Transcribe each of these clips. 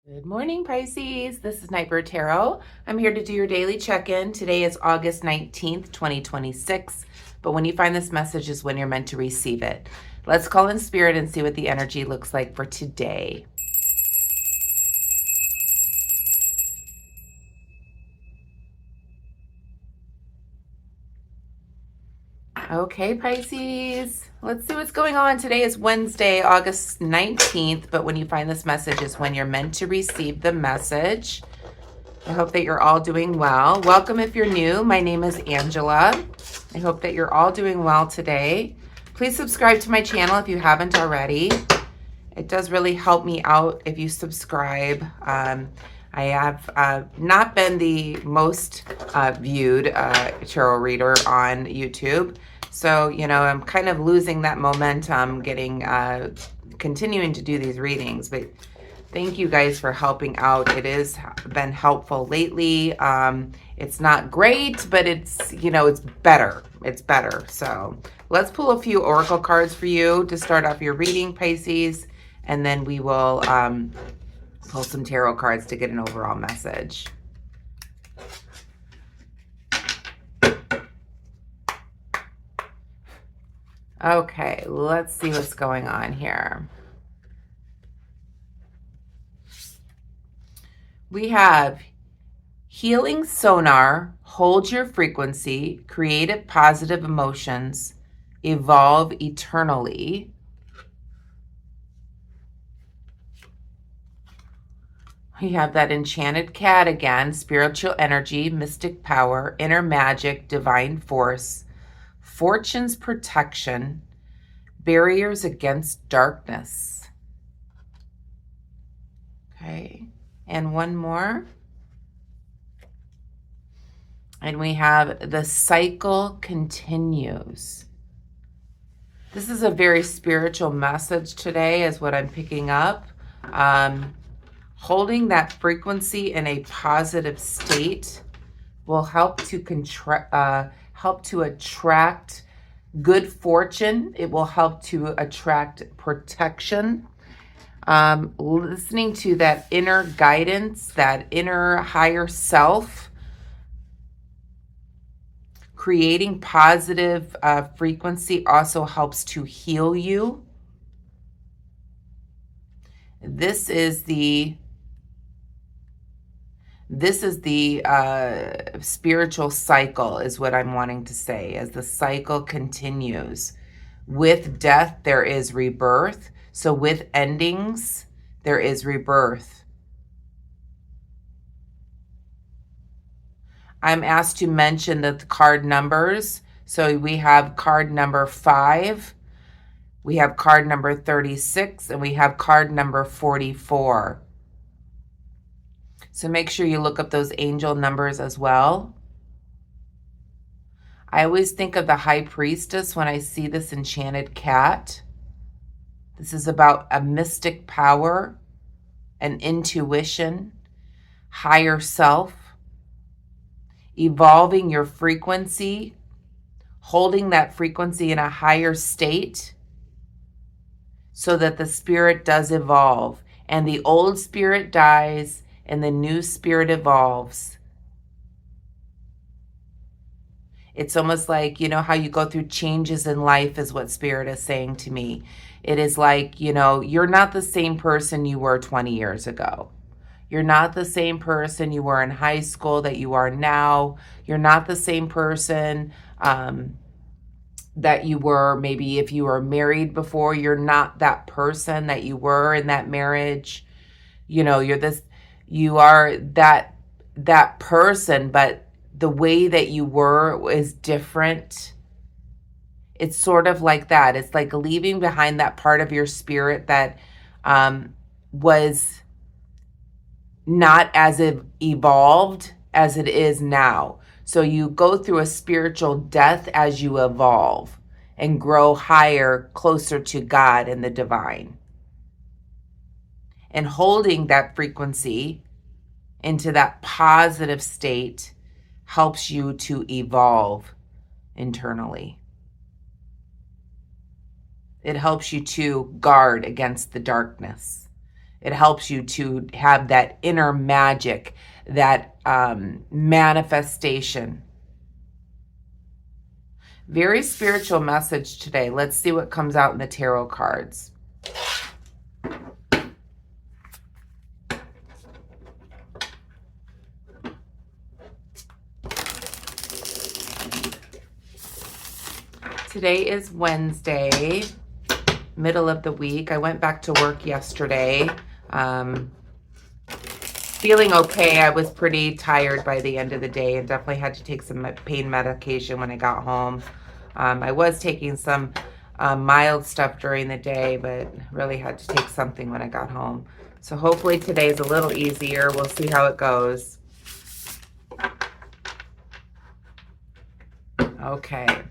Good morning, Pisces. This is Nightbird Tarot. I'm here to do your daily check-in. Today is August 19th, 2026. But when you find this message is when you're meant to receive it. Let's call in spirit and see what the energy looks like for today. Okay, Pisces. Let's see what's going on. Today is Wednesday, August 19th. But when you find this message is when you're meant to receive the message. I hope that you're all doing well. Welcome if you're new. My name is Angela. I hope that you're all doing well today. Please subscribe to my channel if you haven't already. It does really help me out if you subscribe. I have not been the most viewed tarot reader on YouTube. So, I'm kind of losing that momentum continuing to do these readings. But thank you guys for helping out. It has been helpful lately. It's not great, but it's better. It's better. So let's pull a few oracle cards for you to start off your reading, Pisces. And then we will pull some tarot cards to get an overall message. Okay, let's see what's going on here. We have healing sonar, hold your frequency, create positive emotions, evolve eternally. We have that enchanted cat again, spiritual energy, mystic power, inner magic, divine force, fortune's protection, barriers against darkness. Okay, and one more. And we have the cycle continues. This is a very spiritual message today is what I'm picking up. Holding that frequency in a positive state will help to attract good fortune. It will help to attract protection. Listening to that inner guidance, that inner higher self, creating positive frequency also helps to heal you. This is the spiritual cycle is what I'm wanting to say, as the cycle continues. With death, there is rebirth. So with endings, there is rebirth. I'm asked to mention the card numbers. So we have card number 5, we have card number 36, and we have card number 44. So make sure you look up those angel numbers as well. I always think of the high priestess when I see this enchanted cat. This is about a mystic power, an intuition, higher self, evolving your frequency, holding that frequency in a higher state so that the spirit does evolve and the old spirit dies and the new spirit evolves. It's almost like, how you go through changes in life is what spirit is saying to me. It is like, you're not the same person you were 20 years ago. You're not the same person you were in high school that you are now. You're not the same person that you were maybe if you were married before. You're not that person that you were in that marriage. You are that person, but the way that you were is different. It's sort of like that. It's like leaving behind that part of your spirit that was not as evolved as it is now. So you go through a spiritual death as you evolve and grow higher, closer to God and the divine. And holding that frequency into that positive state helps you to evolve internally. It helps you to guard against the darkness. It helps you to have that inner magic, that manifestation. Very spiritual message today. Let's see what comes out in the tarot cards. Today is Wednesday, middle of the week. I went back to work yesterday. Feeling okay. I was pretty tired by the end of the day and definitely had to take some pain medication when I got home. I was taking some mild stuff during the day, but really had to take something when I got home. So hopefully today is a little easier. We'll see how it goes. Okay.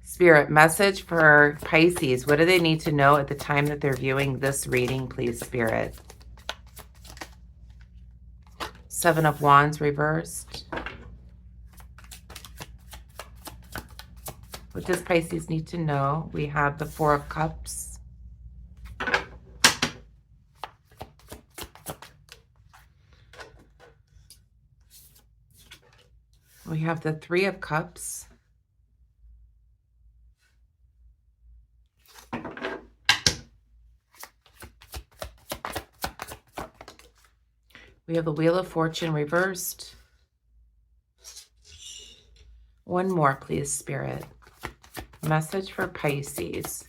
Spirit, message for Pisces. What do they need to know at the time that they're viewing this reading, please, Spirit? Seven of Wands reversed. What does Pisces need to know? We have the Four of Cups. We have the Three of Cups. We have the Wheel of Fortune reversed. One more, please, Spirit. Message for Pisces.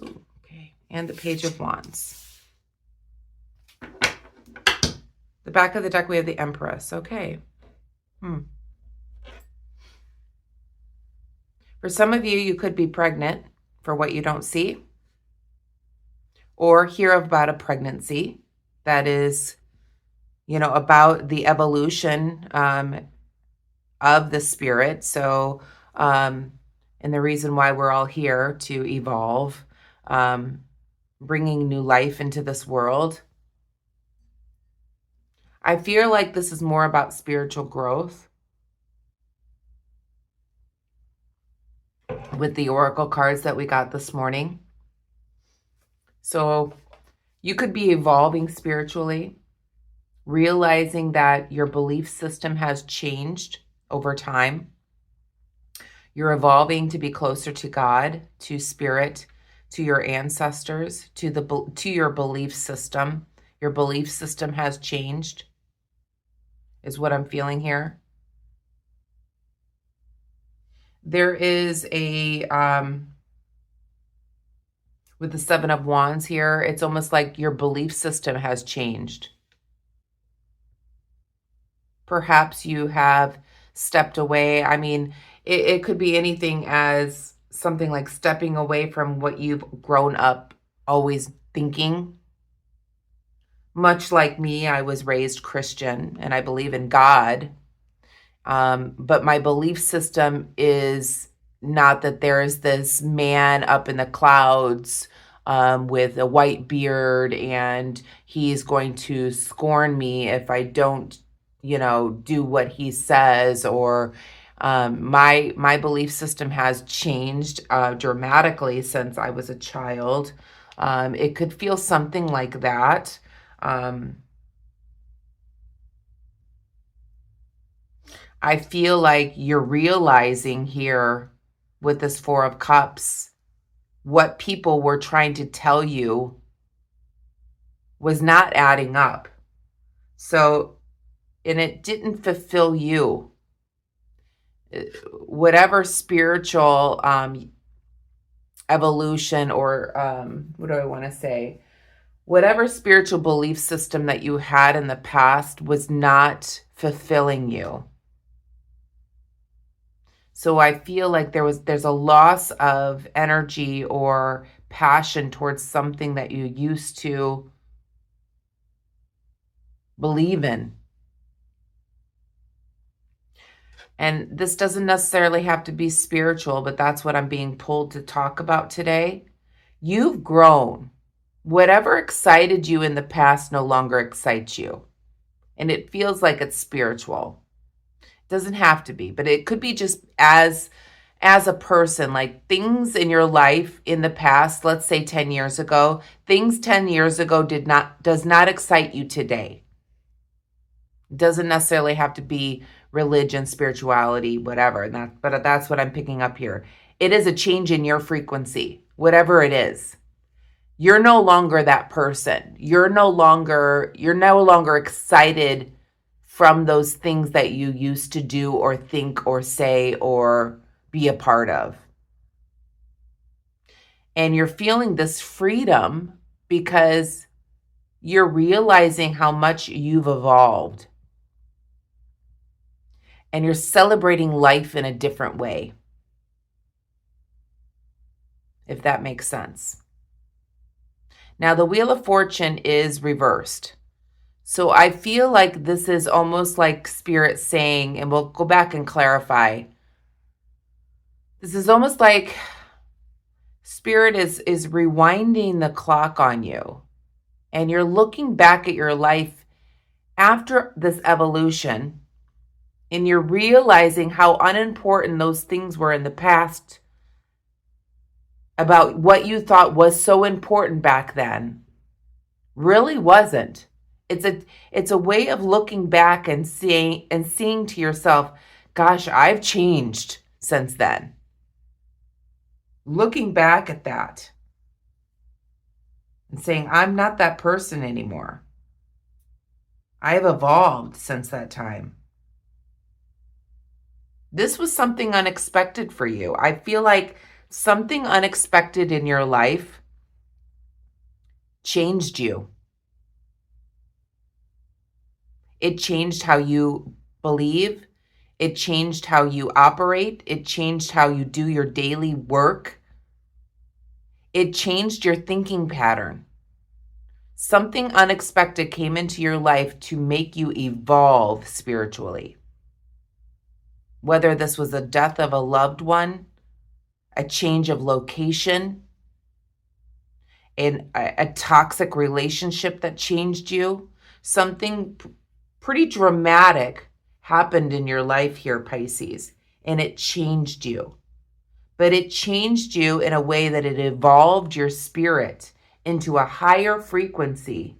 Okay, and the Page of Wands. The back of the deck, we have the Empress. Okay. For some of you, you could be pregnant for what you don't see, or hear about a pregnancy that is, about the evolution of the spirit. So, and the reason why we're all here to evolve, bringing new life into this world. I feel like this is more about spiritual growth with the oracle cards that we got this morning. So you could be evolving spiritually, realizing that your belief system has changed over time. You're evolving to be closer to God, to spirit, to your ancestors, to your belief system. Your belief system has changed, is what I'm feeling here. There is with the Seven of Wands here, it's almost like your belief system has changed. Perhaps you have stepped away. I mean, it could be anything as something like stepping away from what you've grown up always thinking. Much like me, I was raised Christian and I believe in God. But my belief system is not that there is this man up in the clouds with a white beard and he's going to scorn me if I don't, do what he says, or my belief system has changed dramatically since I was a child. It could feel something like that. I feel like you're realizing here with this Four of Cups, what people were trying to tell you was not adding up. So, and it didn't fulfill you. Whatever spiritual evolution, or what do I want to say? Whatever spiritual belief system that you had in the past was not fulfilling you. So I feel like there's a loss of energy or passion towards something that you used to believe in. And this doesn't necessarily have to be spiritual, but that's what I'm being pulled to talk about today. You've grown. Whatever excited you in the past no longer excites you. And it feels like it's spiritual. It doesn't have to be, but it could be just as as a person, like things in your life in the past, let's say 10 years ago, things 10 years ago does not excite you today. It doesn't necessarily have to be religion, spirituality, whatever. But that's what I'm picking up here. It is a change in your frequency, whatever it is. You're no longer that person. You're no longer excited from those things that you used to do or think or say or be a part of. And you're feeling this freedom because you're realizing how much you've evolved. And you're celebrating life in a different way, if that makes sense. Now, the Wheel of Fortune is reversed. So I feel like this is almost like Spirit saying, and we'll go back and clarify. This is almost like Spirit is rewinding the clock on you. And you're looking back at your life after this evolution, and you're realizing how unimportant those things were in the past about what you thought was so important back then really wasn't. It's a way of looking back and seeing to yourself, gosh, I've changed since then. Looking back at that and saying, I'm not that person anymore. I have evolved since that time. This was something unexpected for you. I feel like something unexpected in your life changed you. It changed how you believe. It changed how you operate. It changed how you do your daily work. It changed your thinking pattern. Something unexpected came into your life to make you evolve spiritually. Whether this was a death of a loved one, a change of location, a toxic relationship that changed you, something pretty dramatic happened in your life here, Pisces, and it changed you. But it changed you in a way that it evolved your spirit into a higher frequency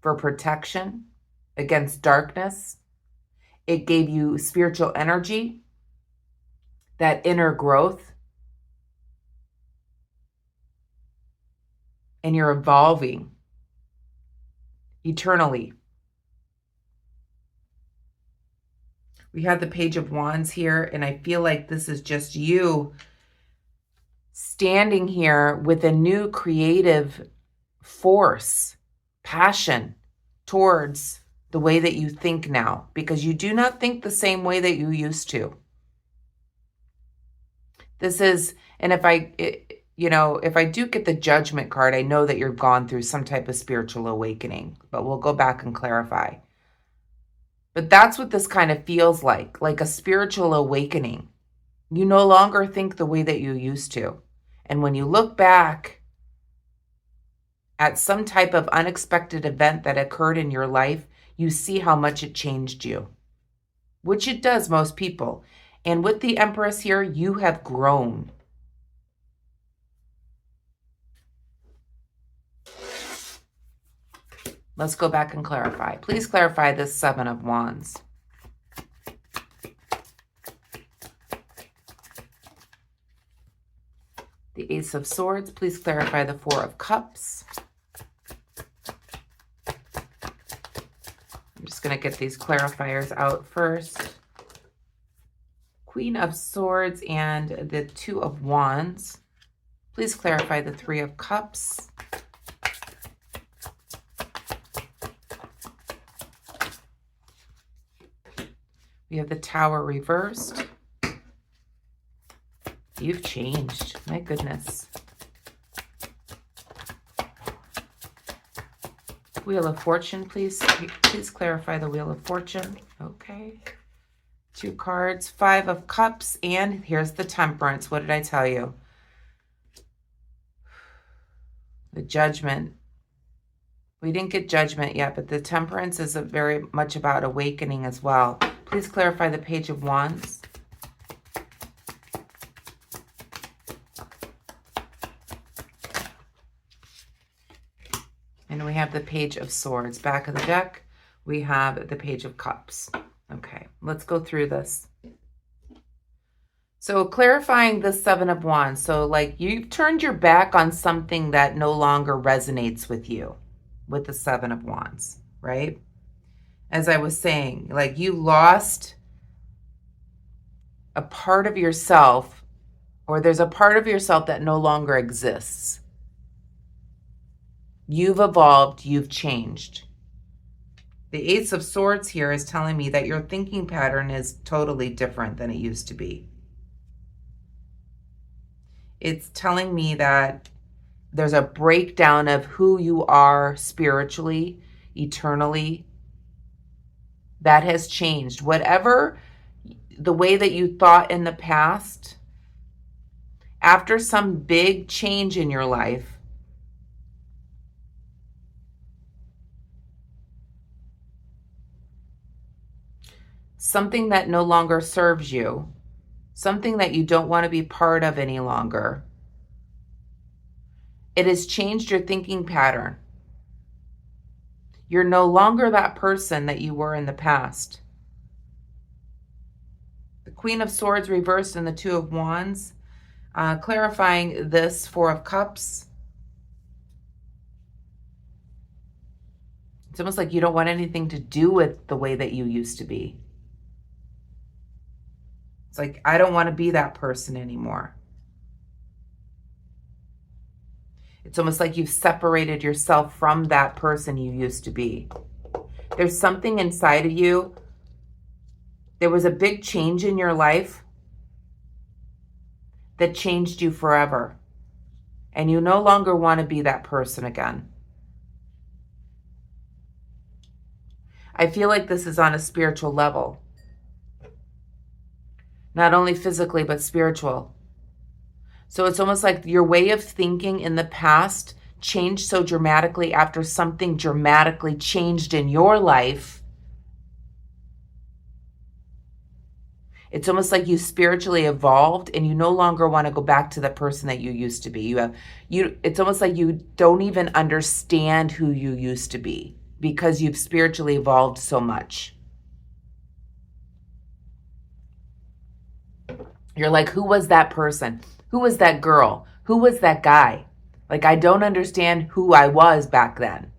for protection against darkness. It gave you spiritual energy, that inner growth, and you're evolving eternally. We have the Page of Wands here, and I feel like this is just you standing here with a new creative force, passion towards the way that you think now, because you do not think the same way that you used to. This is, and if I do get the Judgment card, I know that you've gone through some type of spiritual awakening, but we'll go back and clarify. But that's what this kind of feels like a spiritual awakening. You no longer think the way that you used to. And when you look back at some type of unexpected event that occurred in your life, you see how much it changed you, which it does most people. And with the Empress here, you have grown. Let's go back and clarify. Please clarify this Seven of Wands. The Ace of Swords. Please clarify the Four of Cups. I'm just going to get these clarifiers out first. Queen of Swords and the Two of Wands. Please clarify the Three of Cups. We have the Tower reversed. You've changed. My goodness. Wheel of Fortune, please clarify the Wheel of Fortune. Okay. 2 cards, 5 of Cups, and here's the Temperance. What did I tell you? The Judgment. We didn't get Judgment yet, but the Temperance is very much about awakening as well. Please clarify the Page of Wands. And we have the Page of Swords. Back of the deck, we have the Page of Cups. Okay, let's go through this. So clarifying the Seven of Wands. So like you've turned your back on something that no longer resonates with you with the Seven of Wands, right? As I was saying, like you lost a part of yourself, or there's a part of yourself that no longer exists. You've evolved, you've changed. The Ace of Swords here is telling me that your thinking pattern is totally different than it used to be. It's telling me that there's a breakdown of who you are spiritually, eternally. That has changed. Whatever the way that you thought in the past, after some big change in your life, something that no longer serves you, something that you don't want to be part of any longer, it has changed your thinking pattern. You're no longer that person that you were in the past. The Queen of Swords reversed and the Two of Wands, clarifying this Four of Cups. It's almost like you don't want anything to do with the way that you used to be. It's like, I don't want to be that person anymore. It's almost like you've separated yourself from that person you used to be. There's something inside of you. There was a big change in your life that changed you forever. And you no longer want to be that person again. I feel like this is on a spiritual level. Not only physically, but spiritual. So it's almost like your way of thinking in the past changed so dramatically after something dramatically changed in your life. It's almost like you spiritually evolved and you no longer want to go back to the person that you used to be. It's almost like you don't even understand who you used to be because you've spiritually evolved so much. You're like, who was that person? Who was that girl? Who was that guy? Like, I don't understand who I was back then.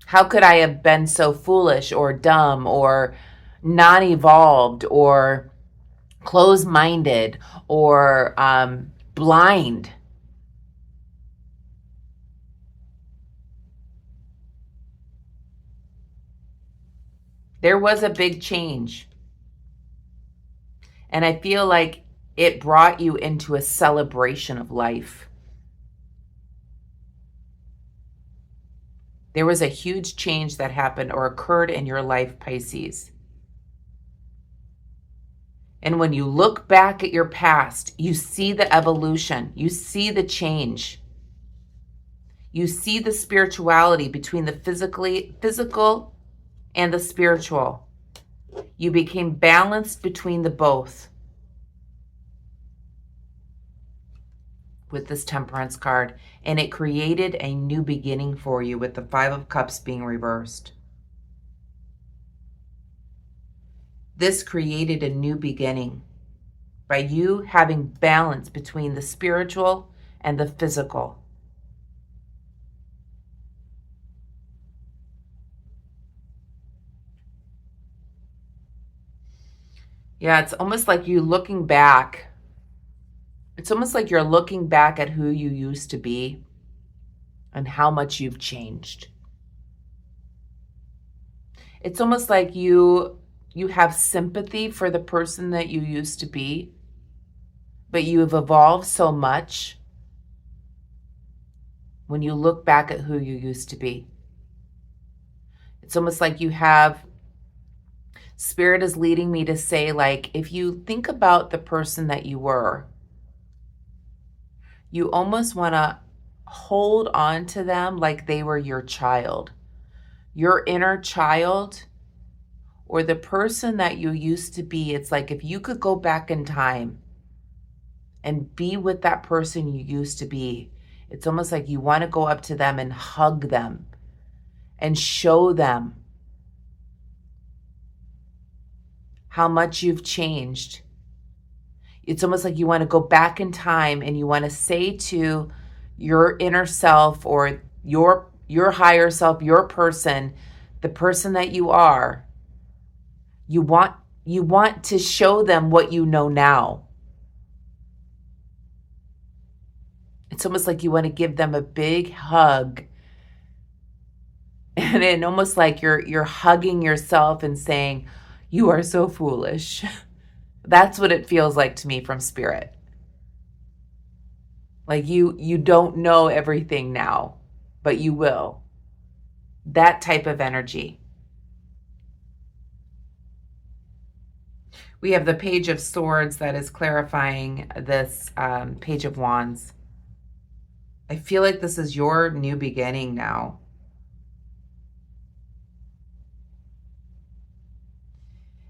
How could I have been so foolish or dumb or non-evolved or closed-minded or blind? There was a big change. And I feel like it brought you into a celebration of life. There was a huge change that happened or occurred in your life, Pisces. And when you look back at your past, you see the evolution. You see the change. You see the spirituality between the physical and the spiritual. You became balanced between the both with this Temperance card, and it created a new beginning for you with the Five of Cups being reversed. This created a new beginning by you having balance between the spiritual and the physical. Yeah, it's almost like you looking back. It's almost like you're looking back at who you used to be and how much you've changed. It's almost like you have sympathy for the person that you used to be, but you have evolved so much when you look back at who you used to be. It's almost like you have, Spirit is leading me to say, like, if you think about the person that you were, you almost want to hold on to them like they were your child. Your inner child or the person that you used to be. It's like if you could go back in time and be with that person you used to be, it's almost like you want to go up to them and hug them and show them how much you've changed. It's almost like you want to go back in time and you want to say to your inner self or your higher self, your person, the person that you are, you want to show them what you know now. It's almost like you want to give them a big hug. And then almost like you're hugging yourself and saying, "You are so foolish." That's what it feels like to me from spirit. Like you don't know everything now, but you will. That type of energy. We have the Page of Swords that is clarifying this Page of Wands. I feel like this is your new beginning now.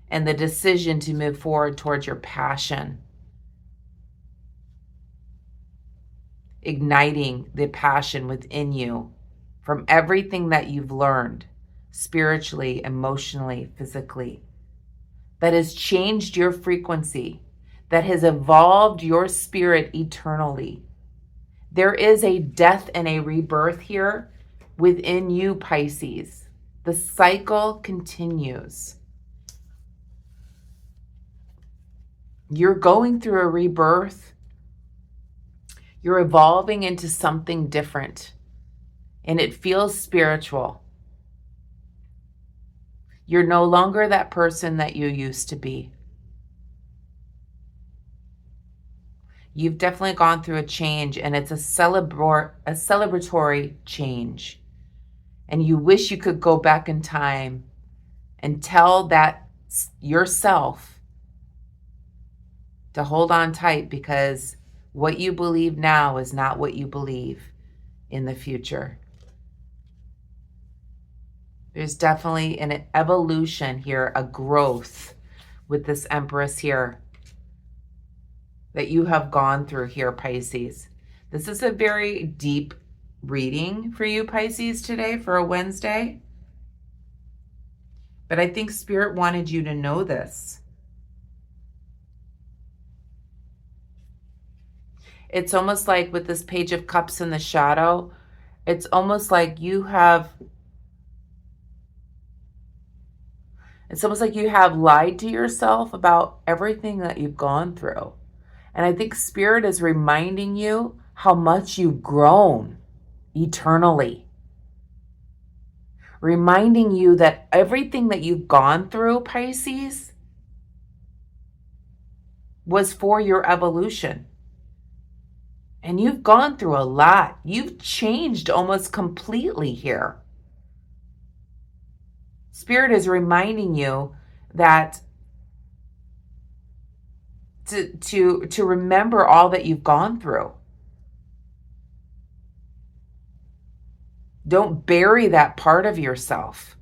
And the decision to move forward towards your passion. Igniting the passion within you from everything that you've learned spiritually, emotionally, physically, that has changed your frequency, that has evolved your spirit eternally. There is a death and a rebirth here within you, Pisces. The cycle continues. You're going through a rebirth. You're evolving into something different, and it feels spiritual. You're no longer that person that you used to be. You've definitely gone through a change, and it's a celebratory change. And you wish you could go back in time and tell that yourself to hold on tight, because what you believe now is not what you believe in the future. There's definitely an evolution here, a growth with this Empress here that you have gone through here, Pisces. This is a very deep reading for you, Pisces, today for a Wednesday. But I think Spirit wanted you to know this. It's almost like with this Page of Cups in the shadow, it's almost like you have lied to yourself about everything that you've gone through. And I think Spirit is reminding you how much you've grown eternally. Reminding you that everything that you've gone through, Pisces, was for your evolution. And you've gone through a lot. You've changed almost completely here. Spirit is reminding you that to remember all that you've gone through. Don't bury that part of yourself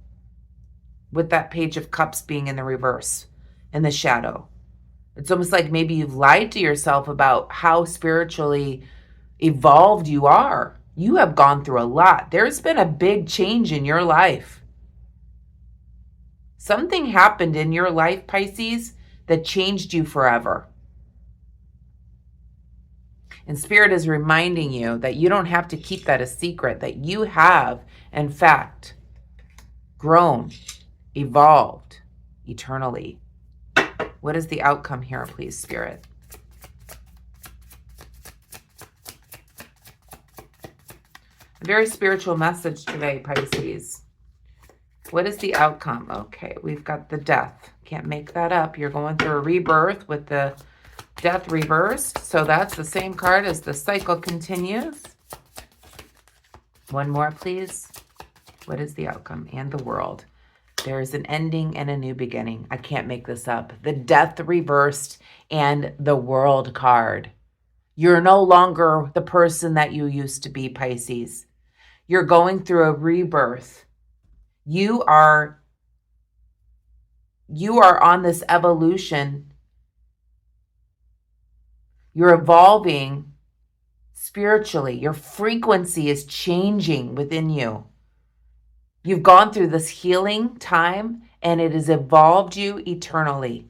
with that Page of Cups being in the reverse, in the shadow. It's almost like maybe you've lied to yourself about how spiritually evolved you are. You have gone through a lot. There's been a big change in your life. Something happened in your life, Pisces, that changed you forever. And Spirit is reminding you that you don't have to keep that a secret, that you have, in fact, grown, evolved eternally. What is the outcome here, please, Spirit? A very spiritual message today, Pisces. What is the outcome? Okay, we've got the Death. Can't make that up. You're going through a rebirth with the Death reversed. So that's the same card as the cycle continues. One more, please. What is the outcome? And the World. There is an ending and a new beginning. I can't make this up. The Death reversed and the World card. You're no longer the person that you used to be, Pisces. You're going through a rebirth. You are you are on this evolution. You're evolving spiritually. Your frequency is changing within you. You've gone through this healing time and it has evolved you eternally.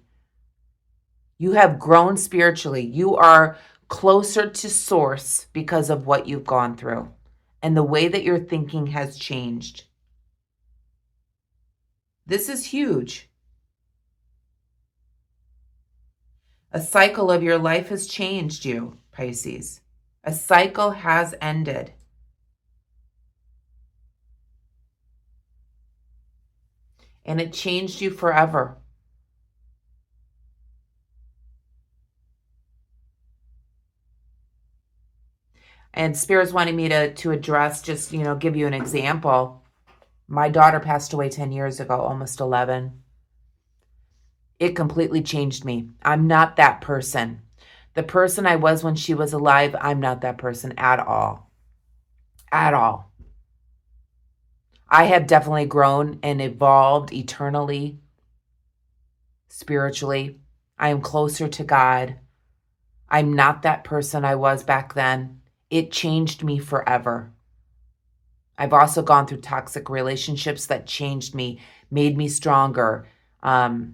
You have grown spiritually. You are closer to source because of what you've gone through and the way that your thinking has changed. This is huge. A cycle of your life has changed you, Pisces. A cycle has ended. And it changed you forever. And Spirit's wanting me to address, just, give you an example. My daughter passed away 10 years ago, almost 11. It completely changed me. I'm not that person. The person I was when she was alive, I'm not that person at all. At all. I have definitely grown and evolved eternally, spiritually. I am closer to God. I'm not that person I was back then. It changed me forever. I've also gone through toxic relationships that changed me, made me stronger. I've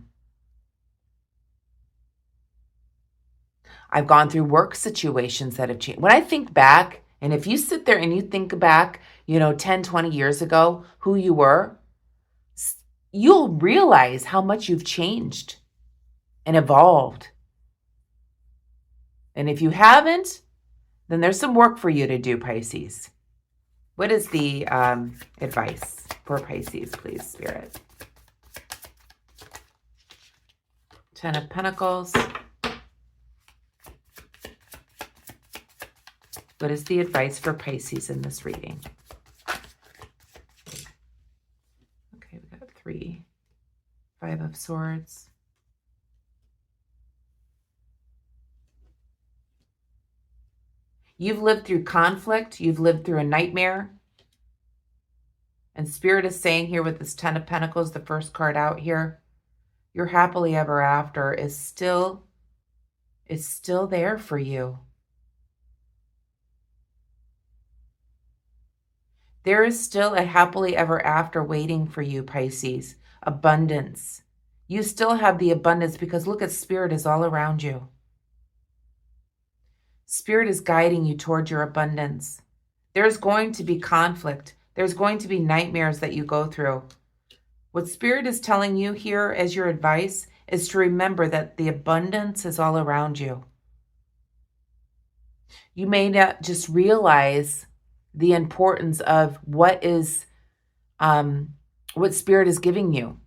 gone through work situations that have changed. When I think back, and if you sit there and you think back, 10, 20 years ago, who you were, you'll realize how much you've changed and evolved. And if you haven't, then there's some work for you to do, Pisces. What is the advice for Pisces, please, Spirit? 10 of Pentacles. What is the advice for Pisces in this reading? Okay, we got 3. 5 of Swords. You've lived through conflict. You've lived through a nightmare. And Spirit is saying here with this 10 of Pentacles, the first card out here, your happily ever after is still there for you. There is still a happily ever after waiting for you, Pisces. Abundance. You still have the abundance because look at Spirit is all around you. Spirit is guiding you toward your abundance. There's going to be conflict. There's going to be nightmares that you go through. What Spirit is telling you here as your advice is to remember that the abundance is all around you. You may not just realize the importance of what Spirit is giving you.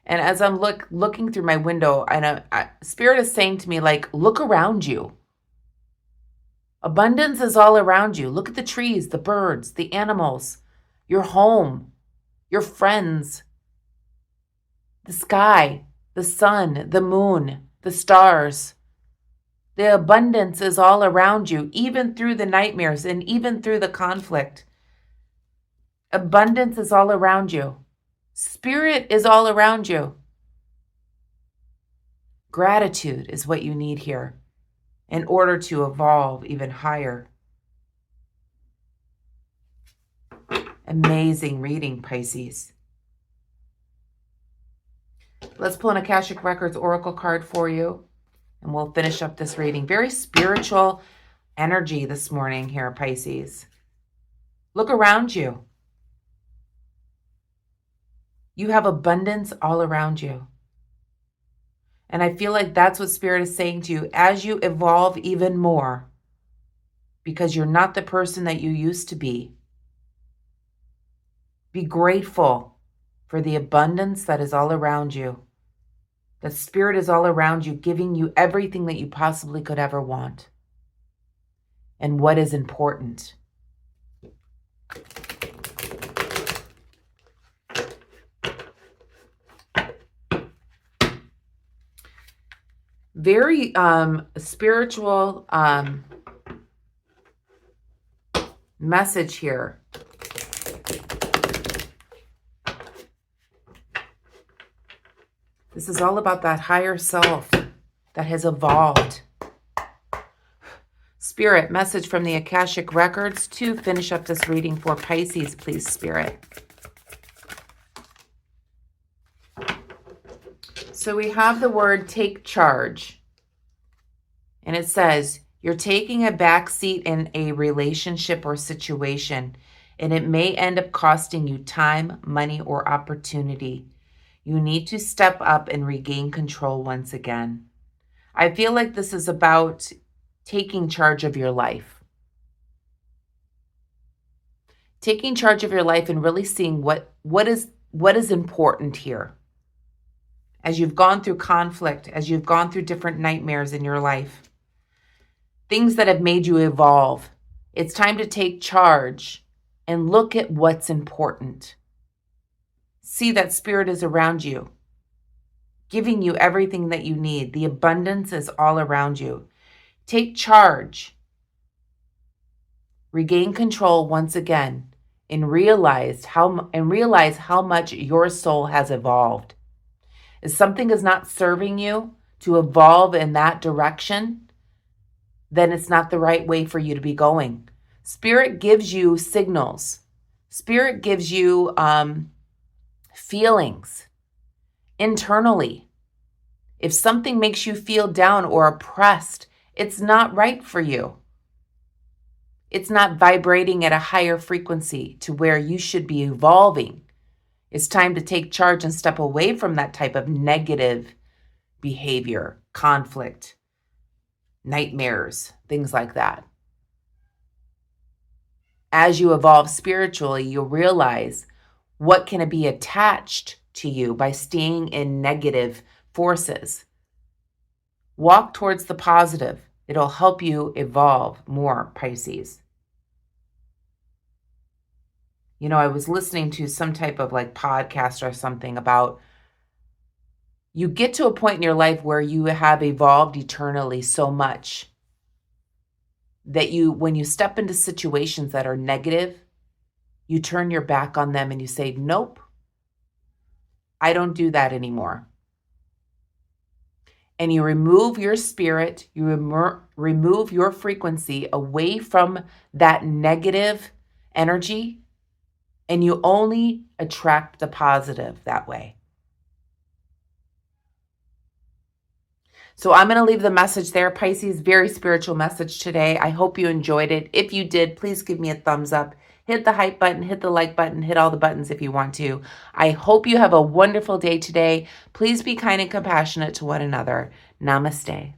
And as I'm looking through my window, and Spirit is saying to me, look around you. Abundance is all around you. Look at the trees, the birds, the animals, your home, your friends, the sky, the sun, the moon, the stars. The abundance is all around you, even through the nightmares and even through the conflict. Abundance is all around you. Spirit is all around you. Gratitude is what you need here in order to evolve even higher. Amazing reading, Pisces. Let's pull an Akashic Records Oracle card for you, and we'll finish up this reading. Very spiritual energy this morning here, Pisces. Look around you. You have abundance all around you. And I feel like that's what Spirit is saying to you as you evolve even more, because you're not the person that you used to be. Be grateful for the abundance that is all around you. The Spirit is all around you, giving you everything that you possibly could ever want. And what is important. Very spiritual message here. The This is all about that higher self that has evolved. Spirit, message from the Akashic Records to finish up this reading for Pisces, please, Spirit. So we have the word take charge. And it says, you're taking a back seat in a relationship or situation, and it may end up costing you time, money, or opportunity. You need to step up and regain control once again. I feel like this is about taking charge of your life. Taking charge of your life and really seeing what is important here. As you've gone through conflict, as you've gone through different nightmares in your life, things that have made you evolve, it's time to take charge and look at what's important. See that Spirit is around you, giving you everything that you need. The abundance is all around you. Take charge. Regain control once again and realize how much your soul has evolved. If something is not serving you to evolve in that direction, then it's not the right way for you to be going. Spirit gives you signals. Spirit gives you feelings internally. If something makes you feel down or oppressed, it's not right for you. It's not vibrating at a higher frequency to where you should be evolving. It's time to take charge and step away from that type of negative behavior, conflict, nightmares, things like that. As you evolve spiritually, you'll realize what can be attached to you by staying in negative forces. Walk towards the positive. It'll help you evolve more, Pisces. You know, I was listening to some type of like podcast or something about you get to a point in your life where you have evolved eternally so much that when you step into situations that are negative, you turn your back on them and you say, nope, I don't do that anymore. And you remove your spirit, you remove your frequency away from that negative energy, and you only attract the positive that way. So I'm going to leave the message there, Pisces. Very spiritual message today. I hope you enjoyed it. If you did, please give me a thumbs up. Hit the hype button, hit the like button, hit all the buttons if you want to. I hope you have a wonderful day today. Please be kind and compassionate to one another. Namaste.